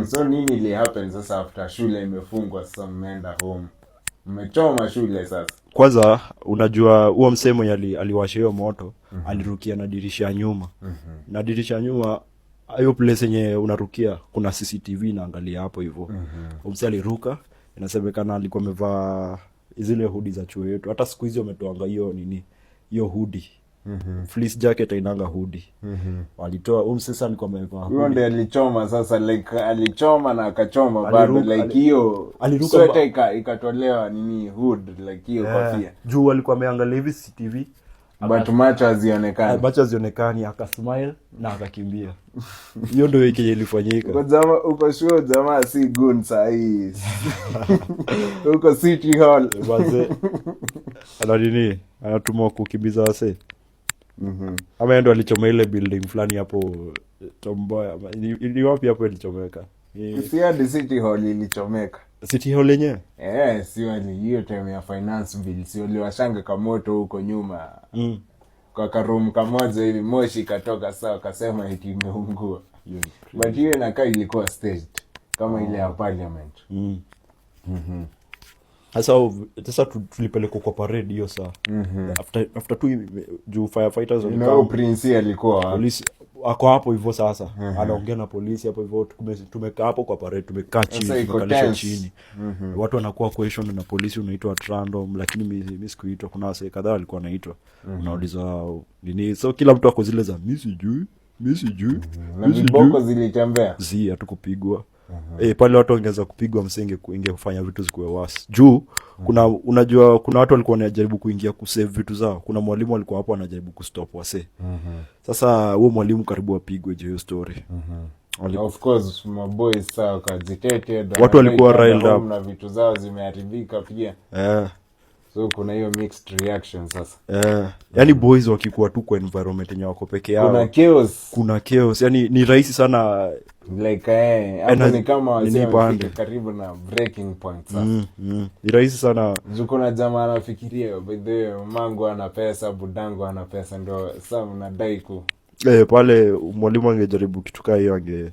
So nini ili happen sasa after shule imefungwa sasa mmeenda home? Mmechoma shule sasa. Kwanza unajua huo msemo mwenye aliwasha hiyo moto, alirukia na dirisha ya nyuma. Na dirisha ya nyuma hiyo place yenye unarukia kuna CCTV inaangalia hapo hivyo. Msee aliruka, inasemekana alikuwa amevaa zile hoodie za chuo yetu. Hata siku hizi wametoanga hiyo nini? Hiyo hoodie. Fleece jacket ainanga hoodie. Walitoa sasa alikuwa amevaa. Huyo ndiye alichoma sasa, like alichoma na akachoma bado, like hiyo sweater ikatolewa nini hood, like hiyo kofia. Juu alikuwa ameangalia hivi CCTV but macho hazionekani. Macho hazionekani, akasmile na akakimbia. Hiyo ndio yake ilifanyika. Kwa jamaa uko sure jamaa si gun sahi. Uko City Hall. Baze. Ana nini? Anatumwa kukimbiza wase. Ama ndo alichoma ile building fulani hapo Tomboya. Ni wapi hapo ilichomeka? Si hadi City Hall ilichomeka. City Hall yenyewe? Si wali hiyo time ya finance bill, si waliwashanga kamoto huko nyuma. Kwa karoom kamoja hivi moshi katoka sawa, akasema eti imeungua. But hiyo inakaa ilikuwa staged kama ile ya parliament. Sasa tulipelekwa kwa parade hiyo saa. After tu juu firefighters walikuwa, prince alikuwa polisi ako hapo hivyo sasa. Anaongea na polisi hapo hivyo, tumekaa hapo kwa parade, tumekaa chini, tumekalishwa chini. Watu wanakuwa question na polisi, unaitwa at random, lakini mimi sikuitwa. Kuna wase kadhaa walikuwa wanaitwa. Unauliza nini? So kila mtu ako zile za mimi sijui. Na viboko zilitembea. Hatukupigwa. Pale watu wangeza kupigwa msenge ingefanya vitu zikuwe worse. Juu unajua kuna watu walikuwa wanajaribu kuingia kusave vitu zao. Kuna mwalimu alikuwa hapo anajaribu kustop wase. Sasa huo mwalimu karibu apigwe je hiyo story. Of course my boys sawa agitated. Watu walikuwa riled up na vitu zao zimeharibika pia. So kuna hiyo mixed reaction sasa. Yani boys wakikuwa tu kwa environment yenye wako peke yao. Kuna chaos. Yani ni rahisi sana like hapo ni kama wasema karibu na breaking point sasa. Ni rahisi sana. Kuna jamaa anafikiria by the way mangu ana pesa, budangu ana pesa, ndio sasa unadai ku pale mwalimu angejaribu kitu kama hiyo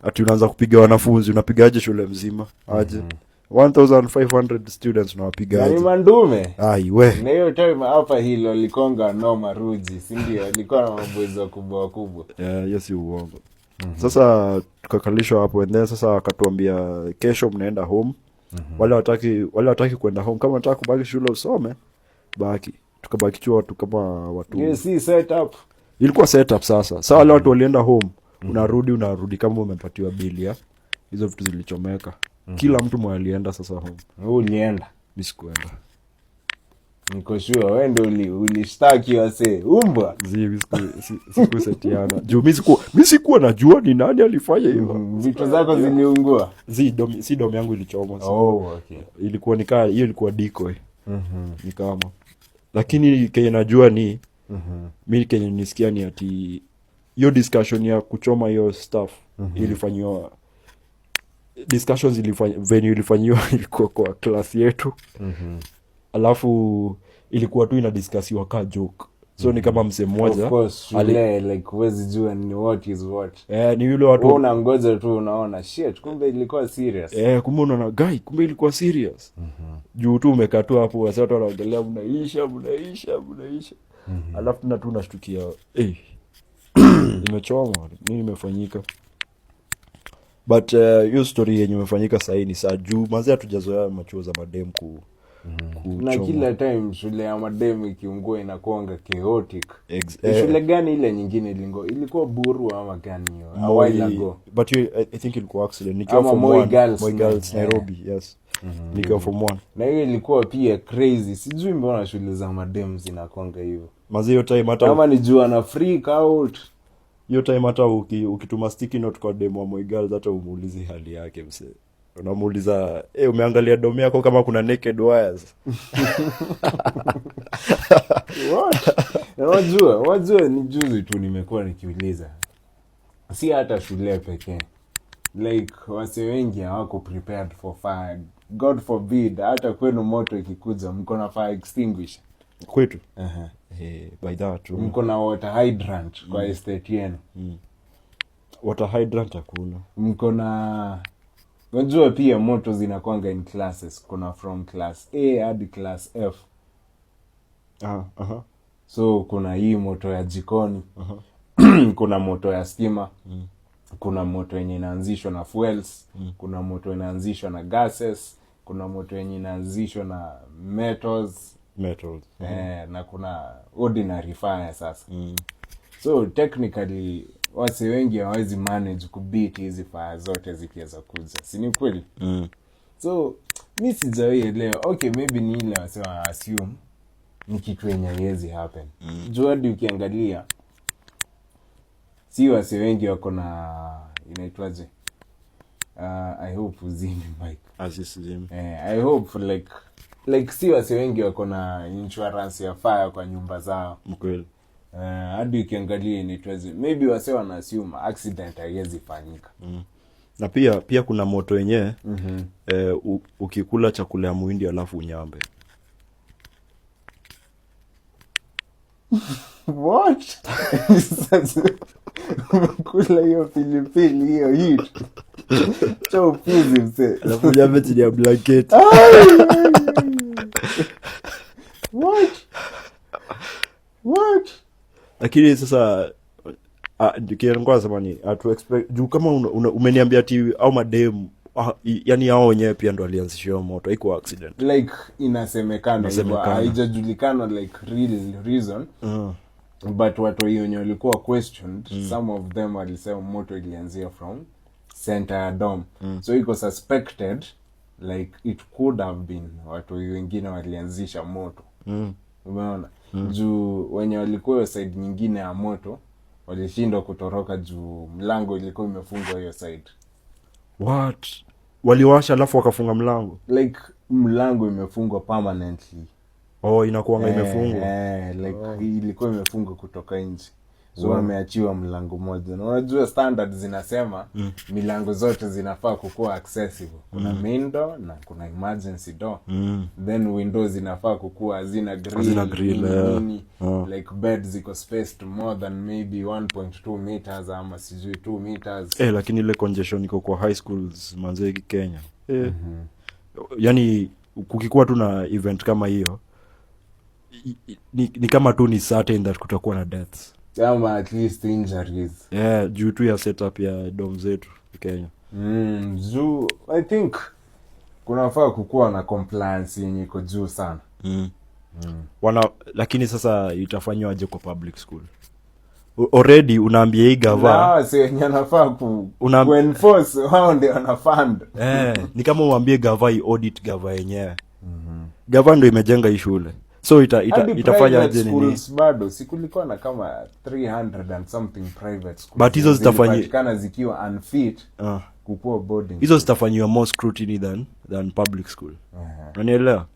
ati unaanza kupiga wanafunzi, unapigaje shule mzima aje? 1500 students unawapiga aje? Ni mandume. We. Na hiyo time hapa hilo likonga noma ruji, si ndio? Alikuwa na mabozo kubwa. Hiyo si uongo. Sasa tukakalishwa hapo and then sasa akatuambia kesho mnaenda home. Wale wataki kwenda home, kama unataka kubaki shule usome baki. Tukabaki chuo watu kama watu. Yes, setup. Ilikuwa setup sasa. Sasa wale watu walienda home, unarudi kama umepatiwa bili ya hizo vitu zilichomeka. Kila mtu mwa alienda sasa home. Wewe ulienda? Mimi sikuenda. Niko sure wewe ndio ulistaki wase. Umbwa. Sikusetiana. Juu mimi sikuwa najua ni nani alifanya hivyo. Vitu zako ziliungua. Si dom yangu ilichomwa. Okay. Ilikuwa hiyo ilikuwa decoy. Ni kama. Lakini kenye najua ni mimi kenye nisikia ni ati hiyo discussion ya kuchoma hiyo stuff ilifanywa. Discussions ilifanywa ilikuwa kwa class yetu. Alafu ilikuwa tu inadiscussiwa ka joke. So ni kama mse mmoja like huwezi jua ni what is what. Ni yule watu unangoja tu unaona shit kumbe ilikuwa serious. Kumbe unaona guy kumbe ilikuwa serious. Juu tu umekaa tu hapo wasa watu wanaongelea mnaisha. Alafu na tu unashtukia imechoma nini imefanyika. But hiyo story yenye imefanyika sasa ni saa juu manzi hatujazoea machuo za madem na kila time shule ya madem ikiungua inakuanga chaotic. Shule gani ile nyingine ilikuwa Buru ama gani hiyo a while ago? But I think ilikuwa accident nikiwa from Moi Girls Nairobi. Yes. Nikiwa from 1 na hiyo ilikuwa pia crazy. Sijui mbona shule za madem zinakuanga hivyo manzi hiyo time hata kama ni jua na freak out. Hiyo time hata ukituma sticky note kwa demo wa Moi Girls hata umuulizi hali yake mse. Unamuuliza umeangalia domu yako kama kuna naked wires. What? Wajua ni juzi tu nimekuwa nikiuliza. Si hata shule pekee. Like wase wengi hawako prepared for fire. God forbid hata kwenu moto ikikuja mko na fire extinguisher. Kwetu? By that too. Mko na water hydrant kwa estate yenu. Water hydrant hakuna. Mko na Unajua pia moto zinakwanga in classes, kuna from class A hadi class F. So kuna hii moto ya jikoni, kuna moto ya stima, kuna moto yenye inaanzishwa na fuels, kuna moto inaanzishwa na gases, kuna moto yenye inaanzishwa na metals. Na kuna ordinary fire sasa. So technically wase wengi hawezi manage kubeat hizi fire zote zikiweza kuja, si ni kweli? So mi sijaelewa. Okay, maybe ni ile wase wa assume ni kitu yenye haiwezi happen. Juu hadi ukiangalia si wase wengi wako na inaitwaje, I hope uzini Mike. I hope like si wase wengi wako na insurance ya fire kwa nyumba zao. Mkweli. Hadi ukiangalia inaitwaje, maybe wase wana assume accident haiwezi fanyika. Na pia kuna moto yenyewe ukikula chakula ya muhindi alafu unyambe. What? Kula hiyo pilipili hiyo hit. Chao puzi mse. Alafu unyambe chini ya blanket. What? Lakini sasa nikiangoa zamani to expect juu kama umeniambia ati au madem yani hao wenyewe pia ndo alianzisha moto, haiko accident. Like inasemekana hivyo, haijajulikana like real reason. But watu wenye walikuwa questioned, some of them walisema moto ilianzia from center ya dome. So iko suspected like it could have been watu wengine walianzisha moto. Umeona? Juu wenye walikuwa side nyingine ya moto walishindwa kutoroka juu mlango ilikuwa imefungwa hiyo side. What? Waliwasha alafu wakafunga mlango? Like mlango imefungwa permanently. Inakuwa imefungwa. Like ilikuwa imefungwa kutoka nje. So wameachiwa mlango mmoja. Na unajua standards zinasema milango zote zinafaa kukuwa accessible. Kuna main door na kuna emergency door. Then windows zinafaa kukuwa hazina grill. Like beds ziko spaced more than maybe 1.2 meters ama sijui 2 meters. Lakini ile congestion iko kwa high schools manze Kenya. Yani kukikuwa tu na event kama hiyo ni kama tu ni certain that kutakuwa na deaths. Ama at least injuries. Due to ya setup ya dom zetu Kenya. Juu I think kunafaa kukuwa na compliance yenye iko juu sana. Lakini sasa itafanywa aje kwa public school? Already unaambia hii gava si yenye anafaa kuenforce, wao ndio wanafund. Ni kama uambie gava audit gava yenyewe. Gava ndio imejenga hii shule. So itafanya aje nini? Bado sikulikuwa na kama 300 and something private schools. But hizo zitafanyika zikiwa unfit kukuwa boarding. Hizo zitafanywa more scrutiny than public school. Unanielewa?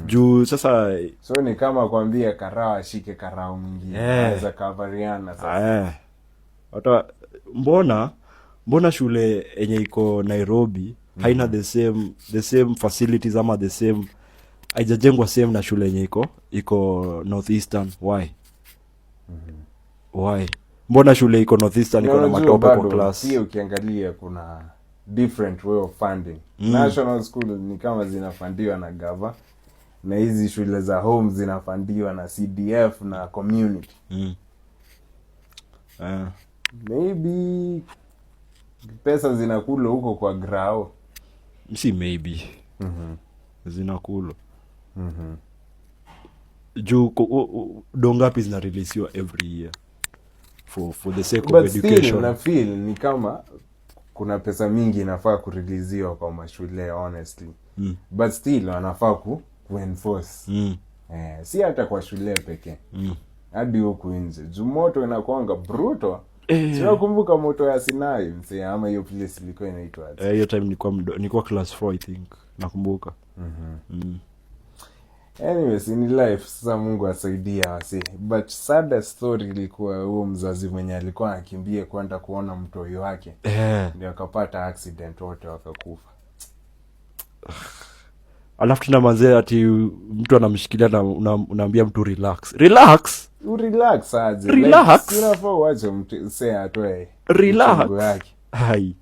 Juu sasa so ni kama kuambia karao ashike karao mwingine. Anaweza kavariana sasa. Hata mbona shule yenye iko Nairobi haina the same facilities ama the same, haijajengwa same na shule yenye iko Northeastern? Why? Mbona shule iko Northeastern iko na matope kwa class? Pia ukiangalia kuna different way of funding. National school ni kama zinafundiwa na gava, na hizi shule za home zinafundiwa na CDF na community. Maybe pesa zinakula huko kwa grao. Si maybe. Zinakula. Juu dongapi zina releasiwa every year for the sake of education. Still na feel ni kama kuna pesa mingi inafaa kureleasiwa kwa mashule honestly. But still wanafaa kuenforce. Si hata kwa shule pekee. Hadi huku nje. Juu moto inakuanga brutal. Sinakumbuka moto ya Sinai mse ama hiyo place ilikuwa inaitwa aje. Hiyo time nilikuwa class 4 I think. Nakumbuka. Anyways, in life sasa Mungu asaidia wasi. But sad story ilikuwa huo mzazi mwenye alikuwa anakimbia kwenda kuona mtoi wake. Ndio akapata accident, wote wakakufa. Alafu tena manze ati mtu anamshikilia na unaambia mtu relax. Relax aje. Relax. Like, unafaa uache mtu atoe. Relax. Hai.